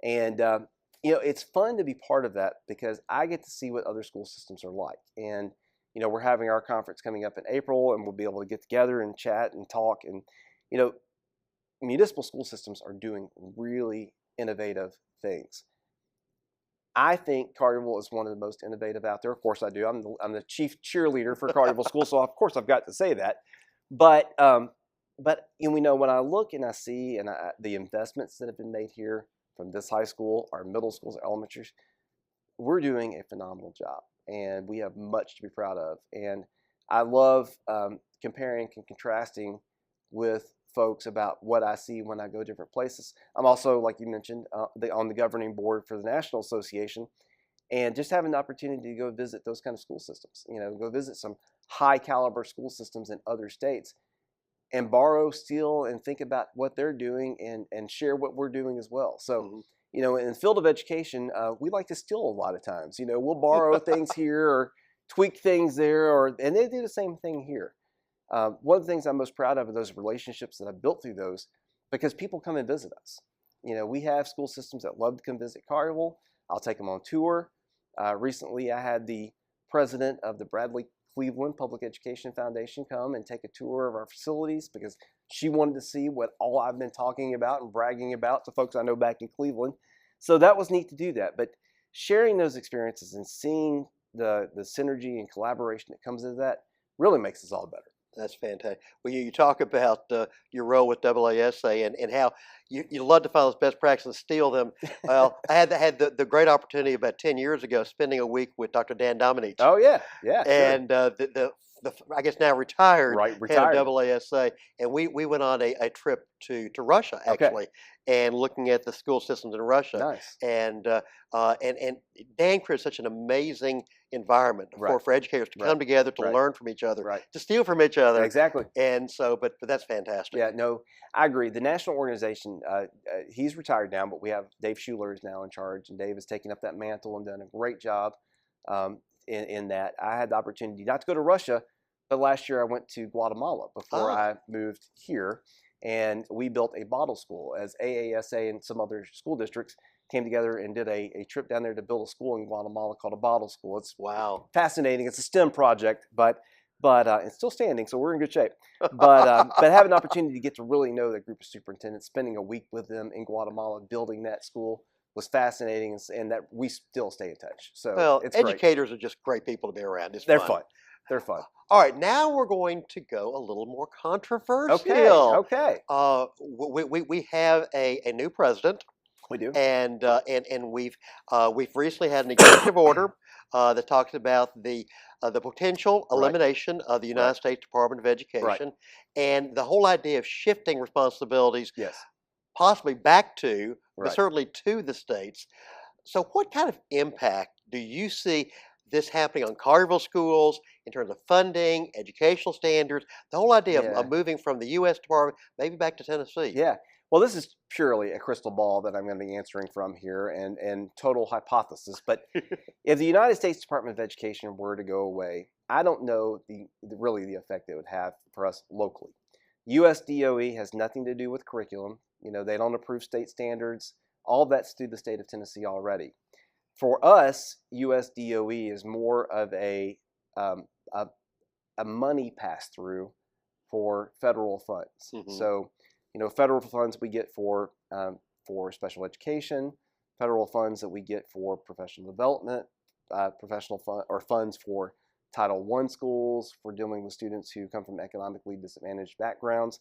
and it's fun to be part of that because I get to see what other school systems are like. And we're having our conference coming up in April, and we'll be able to get together and chat and talk. And you know, municipal school systems are doing really innovative things. I think Collierville is one of the most innovative out there. Of course, I do. I'm the chief cheerleader for Collierville Schools, so of course I've got to say that. But when I look and I see the investments that have been made here from this high school, our middle schools, elementary, we're doing a phenomenal job, and we have much to be proud of. And I love comparing and contrasting with folks about what I see when I go different places. I'm also, like you mentioned, on the governing board for the National Association, and just having the opportunity to go visit those kind of school systems, go visit some high caliber school systems in other states and borrow, steal, and think about what they're doing and share what we're doing as well. So, in the field of education, we like to steal a lot of times. We'll borrow things here or tweak things there, and they do the same thing here. One of the things I'm most proud of are those relationships that I've built through those, because people come and visit us. We have school systems that love to come visit Collierville. I'll take them on tour. Recently, I had the president of the Bradley Cleveland Public Education Foundation come and take a tour of our facilities because she wanted to see what all I've been talking about and bragging about to folks I know back in Cleveland. So that was neat to do that. But sharing those experiences and seeing the synergy and collaboration that comes into that really makes us all better. That's fantastic. Well, you talk about your role with AASA and how you love to find those best practices and steal them. Well, I had the great opportunity about 10 years ago spending a week with Dr. Dan Dominic. Oh, yeah. Yeah. And sure. The I guess now retired head of Retired. AASA, and we went on a trip to Russia actually, and looking at the school systems in Russia. Nice. And Dan created such an amazing environment for educators to come together to learn from each other, to steal from each other. Exactly. And so, but that's fantastic. Yeah, no, I agree. The national organization, he's retired now, but we have Dave Schuler is now in charge, and Dave has taken up that mantle and done a great job in that. I had the opportunity not to go to Russia, but last year I went to Guatemala before I moved here, and we built a bottle school as AASA and some other school districts came together and did a trip down there to build a school in Guatemala called a bottle school. It's fascinating. It's a STEM project, but it's still standing, so we're in good shape. But having an opportunity to get to really know that group of superintendents, spending a week with them in Guatemala, building that school was fascinating, and that we still stay in touch. So it's educators great. are just great people to be around. They're fun. They're fun. All right, now we're going to go a little more controversial. Okay. We have a new president. We do. And we've recently had an executive order that talks about the potential elimination of the United States Department of Education, and the whole idea of shifting responsibilities, possibly back to, but certainly to the states. So, what kind of impact do you see this happening on Collierville schools in terms of funding, educational standards, the whole idea of moving from the U.S. Department maybe back to Tennessee? Yeah. Well, this is purely a crystal ball that I'm going to be answering from here and total hypothesis. But if the United States Department of Education were to go away, I don't know really the effect it would have for us locally. U.S. DOE has nothing to do with curriculum. They don't approve state standards. All that's through the state of Tennessee already. For us, U.S. DOE is more of a money pass-through for federal funds. So, federal funds we get for special education, federal funds that we get for professional development, funds for Title I schools, for dealing with students who come from economically disadvantaged backgrounds.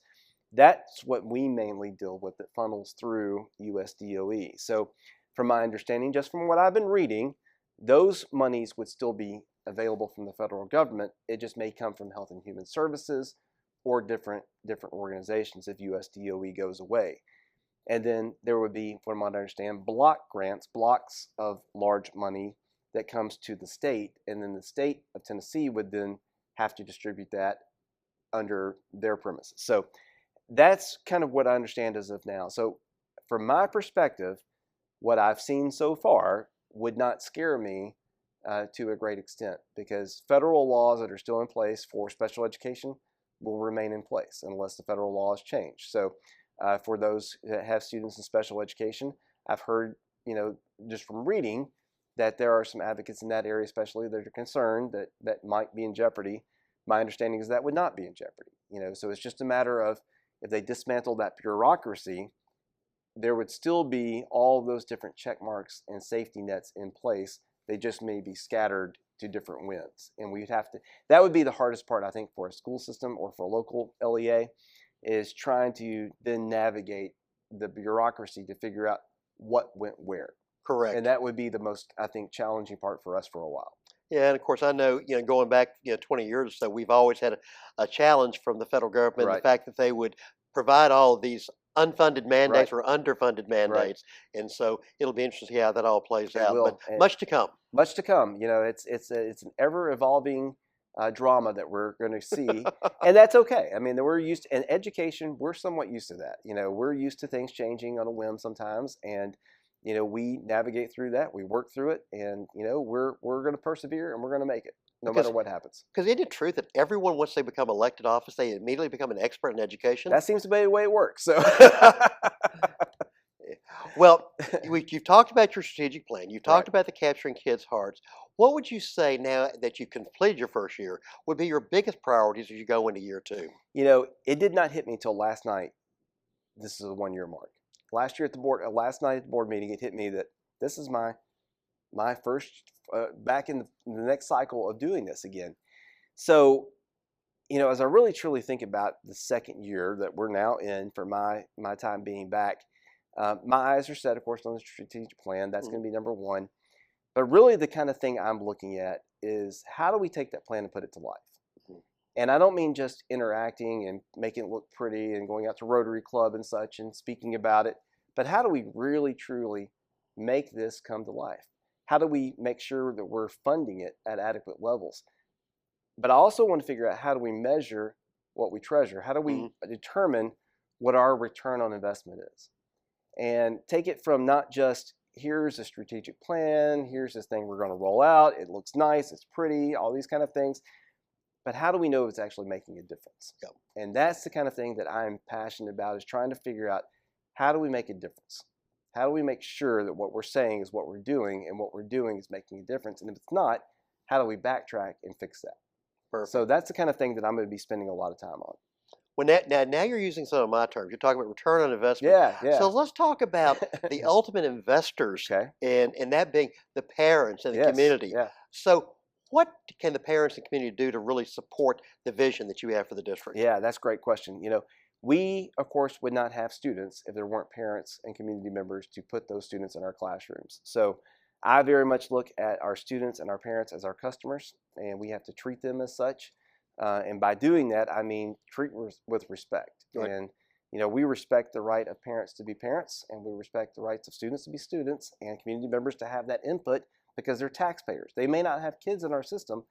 That's what we mainly deal with that funnels through U.S. DOE. So from my understanding, just from what I've been reading, those monies would still be available from the federal government. It just may come from Health and Human Services or different organizations if U.S. DOE goes away. And then there would be, from what I understand, block grants, blocks of large money that comes to the state, and then the state of Tennessee would then have to distribute that under their premises. So that's kind of what I understand as of now. So from my perspective, what I've seen so far would not scare me to a great extent, because federal laws that are still in place for special education will remain in place unless the federal law is changed. So for those that have students in special education, I've heard, just from reading, that there are some advocates in that area especially that are concerned that that might be in jeopardy. My understanding is that would not be in jeopardy. So it's just a matter of, if they dismantle that bureaucracy, there would still be all those different check marks and safety nets in place. They just may be scattered to different winds. And we'd have to, that would be the hardest part, I think, for a school system or for a local LEA, is trying to then navigate the bureaucracy to figure out what went where. Correct. And that would be the most, I think, challenging part for us for a while. Yeah, and of course, I know, going back, 20 years or so, we've always had a challenge from the federal government, Right. the fact that they would provide all of these unfunded mandates or underfunded mandates. And so it'll be interesting to see how that all plays out. will. But And much to come. Much to come. It's an ever evolving drama that we're going to see, and that's okay. I mean, we're used to, in education, we're somewhat used to that. We're used to things changing on a whim sometimes, and we navigate through that. We work through it, and we're going to persevere, and we're going to make it, no matter what happens. Because isn't it true that everyone, once they become elected office, they immediately become an expert in education? That seems to be the way it works. So. Well, you've talked about your strategic plan. You've talked about the capturing kids' hearts. What would you say, now that you've completed your first year, would be your biggest priorities as you go into year two? It did not hit me until last night. This is a 1-year mark. Last night at the board meeting, it hit me that this is my first back in the next cycle of doing this again. So, as I really truly think about the second year that we're now in for my time being back, my eyes are set, of course, on the strategic plan. That's going to be number one. But really, the kind of thing I'm looking at is, how do we take that plan and put it to life? And I don't mean just interacting and making it look pretty and going out to Rotary Club and such and speaking about it, but how do we really, truly make this come to life? How do we make sure that we're funding it at adequate levels? But I also want to figure out, how do we measure what we treasure? How do we determine what our return on investment is? And take it from not just, here's a strategic plan, here's this thing we're going to roll out, it looks nice, it's pretty, all these kind of things, but how do we know it's actually making a difference? Yep. And that's the kind of thing that I'm passionate about, is trying to figure out, how do we make a difference? How do we make sure that what we're saying is what we're doing, and what we're doing is making a difference? And if it's not, how do we backtrack and fix that? Perfect. So that's the kind of thing that I'm going to be spending a lot of time on. Well, now you're using some of my terms. You're talking about return on investment. Yeah. So let's talk about the ultimate investors, Okay. and that being the parents and the community. Yeah. So what can the parents and community do to really support the vision that you have for the district? Yeah, that's a great question. We, of course, would not have students if there weren't parents and community members to put those students in our classrooms. So I very much look at our students and our parents as our customers, and we have to treat them as such. And by doing that, I mean treat with respect. Right. And, we respect the right of parents to be parents, and we respect the rights of students to be students, and community members to have that input, because they're taxpayers. They may not have kids in our system,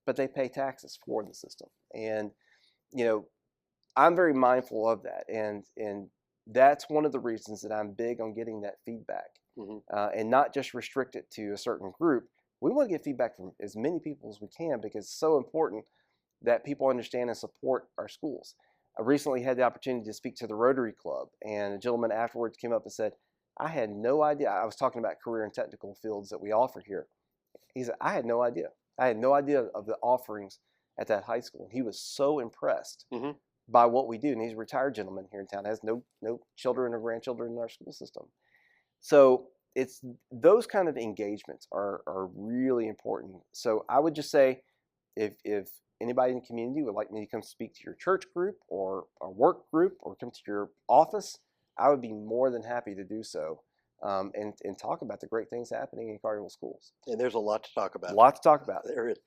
but they pay taxes for the system. And, I'm very mindful of that. And that's one of the reasons that I'm big on getting that feedback, and not just restrict it to a certain group. We want to get feedback from as many people as we can, because it's so important that people understand and support our schools. I recently had the opportunity to speak to the Rotary Club, and a gentleman afterwards came up and said, I had no idea. I was talking about career and technical fields that we offer here. He said, I had no idea. I had no idea of the offerings at that high school. He was so impressed by what we do. And he's a retired gentleman here in town, has no children or grandchildren in our school system. So it's those kind of engagements are really important. So I would just say, if anybody in the community would like me to come speak to your church group or a work group, or come to your office, I would be more than happy to do so, and talk about the great things happening in Collierville schools. And there's a lot to talk about. A lot to talk about. There is.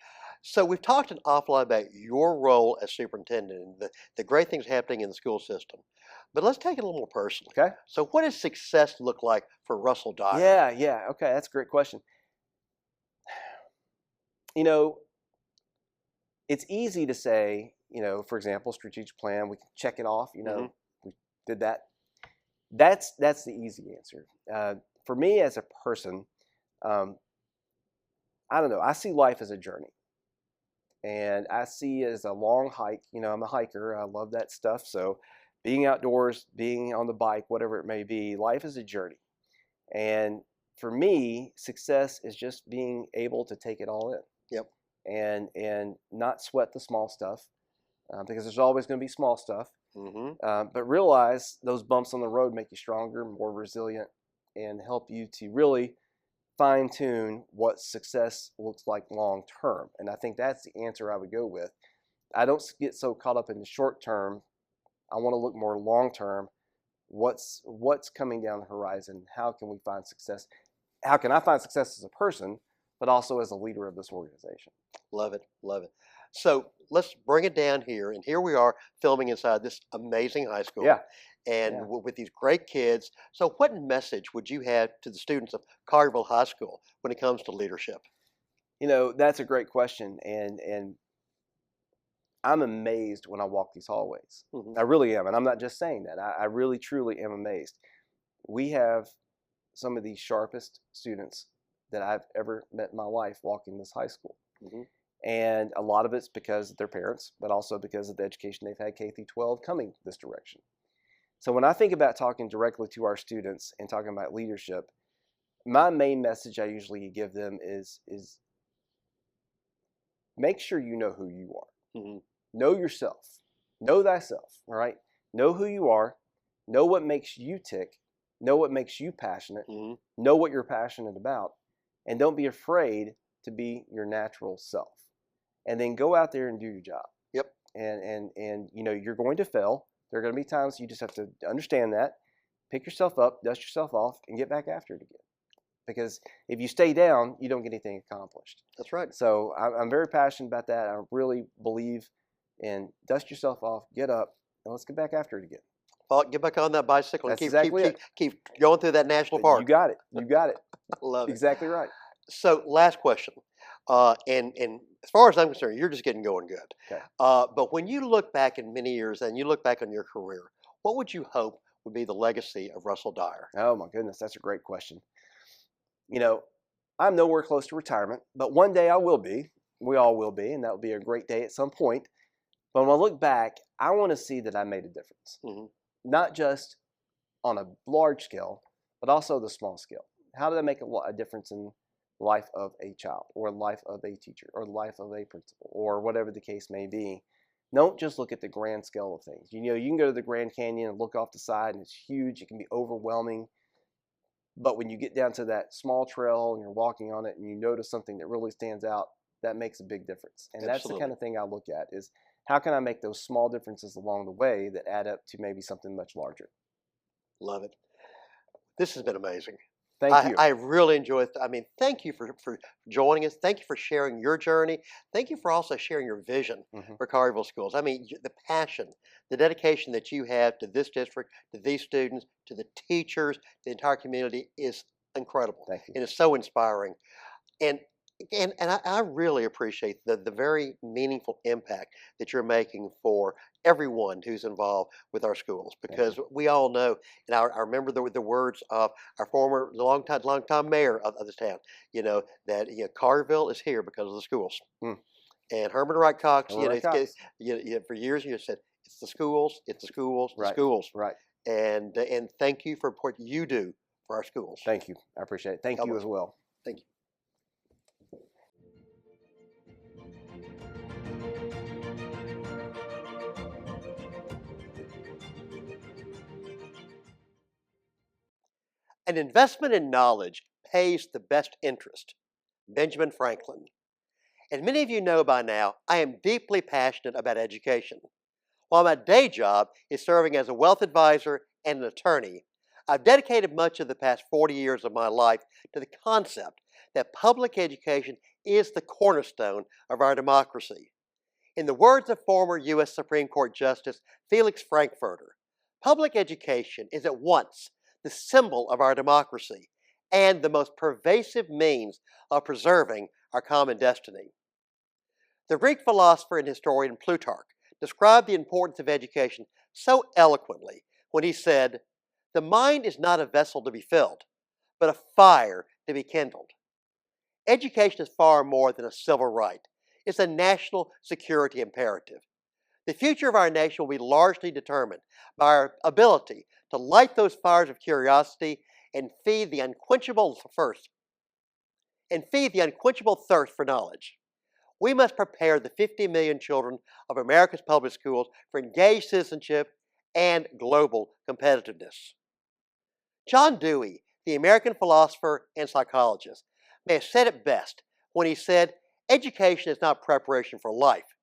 So we've talked an awful lot about your role as superintendent and the great things happening in the school system. But let's take it a little more personally. Okay. So what does success look like for Russell Dyer? Yeah. Okay, that's a great question. It's easy to say, for example, strategic plan, we can check it off, we did that. That's the easy answer. For me as a person, I don't know, I see life as a journey. And I see it as a long hike. You know, I'm a hiker. I love that stuff. So being outdoors, being on the bike, whatever it may be, life is a journey. And for me, success is just being able to take it all in. Yep. And not sweat the small stuff, because there's always going to be small stuff. But realize those bumps on the road make you stronger, more resilient, and help you to really fine tune what success looks like long term. And I think that's the answer I would go with. I don't get so caught up in the short term. I want to look more long term. What's coming down the horizon? How can we find success? How can I find success as a person, but also as a leader of this organization? Love it, love it. So let's bring it down here, and here we are filming inside this amazing high school. Yeah. And Yeah. with these great kids. So what message would you have to the students of Collierville High School when it comes to leadership? You know, that's a great question, and I'm amazed when I walk these hallways. I really am, and I'm not just saying that. I really, truly am amazed. We have some of the sharpest students that I've ever met in my life walking this high school. And a lot of it's because of their parents, but also because of the education they've had K through 12 coming this direction. So when I think about talking directly to our students and talking about leadership, my main message I usually give them is make sure you know who you are. Know yourself. Know thyself, all right? Know who you are. Know what makes you tick. Know what makes you passionate. Know what you're passionate about. And don't be afraid to be your natural self. And then go out there and do your job. Yep. And you know, you're going to fail. There are going to be times you just have to understand that. Pick yourself up, dust yourself off, and get back after it again. Because if you stay down, you don't get anything accomplished. That's right. So I'm very passionate about that. I really believe in dust yourself off, get up, and let's get back after it again. Well, get back on that bicycle and That's exactly it. keep going through that national park. You got it. You got it. I love it. Exactly right. So last question. And as far as I'm concerned, you're just getting going good. Okay. But when you look back in many years and you look back on your career, what would you hope would be the legacy of Russell Dyer? Oh my goodness, that's a great question. You know, I'm nowhere close to retirement, but one day I will be. We all will be, and that will be a great day at some point. But when I look back, I want to see that I made a difference. Not just on a large scale, but also the small scale. How did I make a difference in the life of a child, or the life of a teacher, or the life of a principal, or whatever the case may be? Don't just look at the grand scale of things. You know, you can go to the Grand Canyon and look off the side, and it's huge. It can be overwhelming. But when you get down to that small trail and you're walking on it and you notice something that really stands out, that makes a big difference. And that's the kind of thing I look at, is how can I make those small differences along the way that add up to maybe something much larger? Love it. This has been amazing. Thank you. I really enjoyed it. I mean, thank you for joining us. Thank you for sharing your journey. Thank you for also sharing your vision for Collierville Schools. I mean, the passion, the dedication that you have to this district, to these students, to the teachers, the entire community is incredible. Thank you. It is so inspiring. And I really appreciate the very meaningful impact that you're making for everyone who's involved with our schools, because we all know, and I remember the words of our former longtime mayor of this town, you know, that Collierville is here because of the schools. And Herman Wright Cox, for years you said, it's the schools, it's the schools, the schools. Right. And thank you for what you do for our schools. Thank you. I appreciate it. Thank you as well. Thank you. An investment in knowledge pays the best interest. Benjamin Franklin. As many of you know by now, I am deeply passionate about education. While my day job is serving as a wealth advisor and an attorney, I've dedicated much of the past 40 years of my life to the concept that public education is the cornerstone of our democracy. In the words of former U.S. Supreme Court Justice Felix Frankfurter, public education is at once the symbol of our democracy and the most pervasive means of preserving our common destiny. The Greek philosopher and historian Plutarch described the importance of education so eloquently when he said, "The mind is not a vessel to be filled, but a fire to be kindled." Education is far more than a civil right. It's a national security imperative. The future of our nation will be largely determined by our ability to light those fires of curiosity and feed the unquenchable thirst for knowledge. We must prepare the 50 million children of America's public schools for engaged citizenship and global competitiveness. John Dewey, the American philosopher and psychologist, may have said it best when he said, "Education is not preparation for life.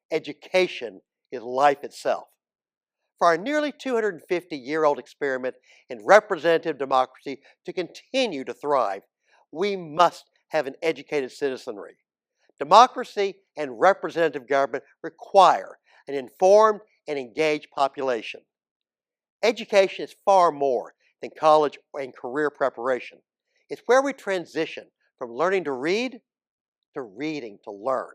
Education is life itself." For our nearly 250-year-old experiment in representative democracy to continue to thrive, we must have an educated citizenry. Democracy and representative government require an informed and engaged population. Education is far more than college and career preparation. It's where we transition from learning to read to reading to learn.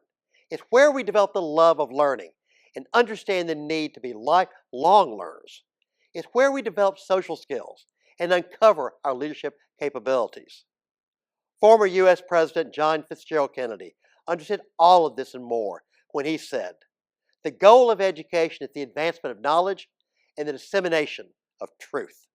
It's where we develop the love of learning and understand the need to be lifelong learners. It's where we develop social skills and uncover our leadership capabilities. Former U.S. President John Fitzgerald Kennedy understood all of this and more when he said, "The goal of education is the advancement of knowledge and the dissemination of truth."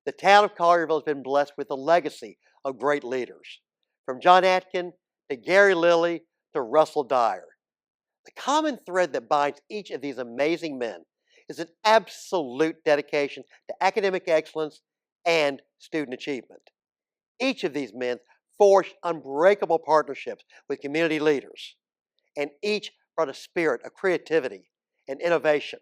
The town of Collierville has been blessed with a legacy of great leaders, from John Atkin to Gary Lilly to Russell Dyer. The common thread that binds each of these amazing men is an absolute dedication to academic excellence and student achievement. Each of these men forged unbreakable partnerships with community leaders, and each brought a spirit of creativity and innovation,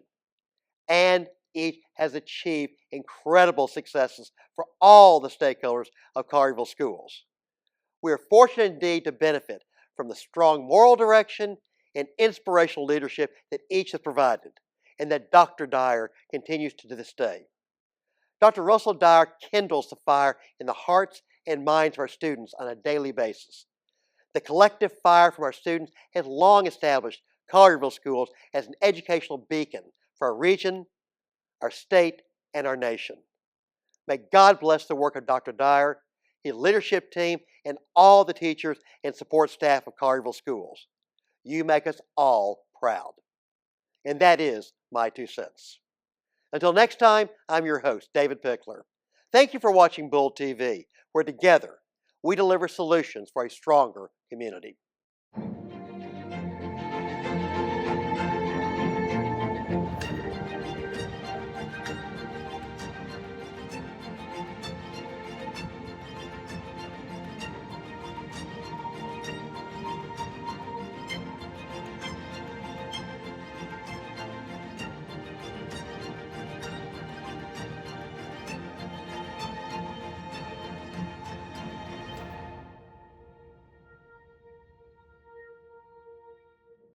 and each has achieved incredible successes for all the stakeholders of Collierville Schools. We are fortunate indeed to benefit from the strong moral direction and inspirational leadership that each has provided, and that Dr. Dyer continues to this day. Dr. Russell Dyer kindles the fire in the hearts and minds of our students on a daily basis. The collective fire from our students has long established Collierville Schools as an educational beacon for our region, our state, and our nation. May God bless the work of Dr. Dyer, his leadership team, and all the teachers and support staff of Collierville Schools. You make us all proud. And that is my 2 cents. Until next time, I'm your host, David Pickler. Thank you for watching Bull TV, where together we deliver solutions for a stronger community.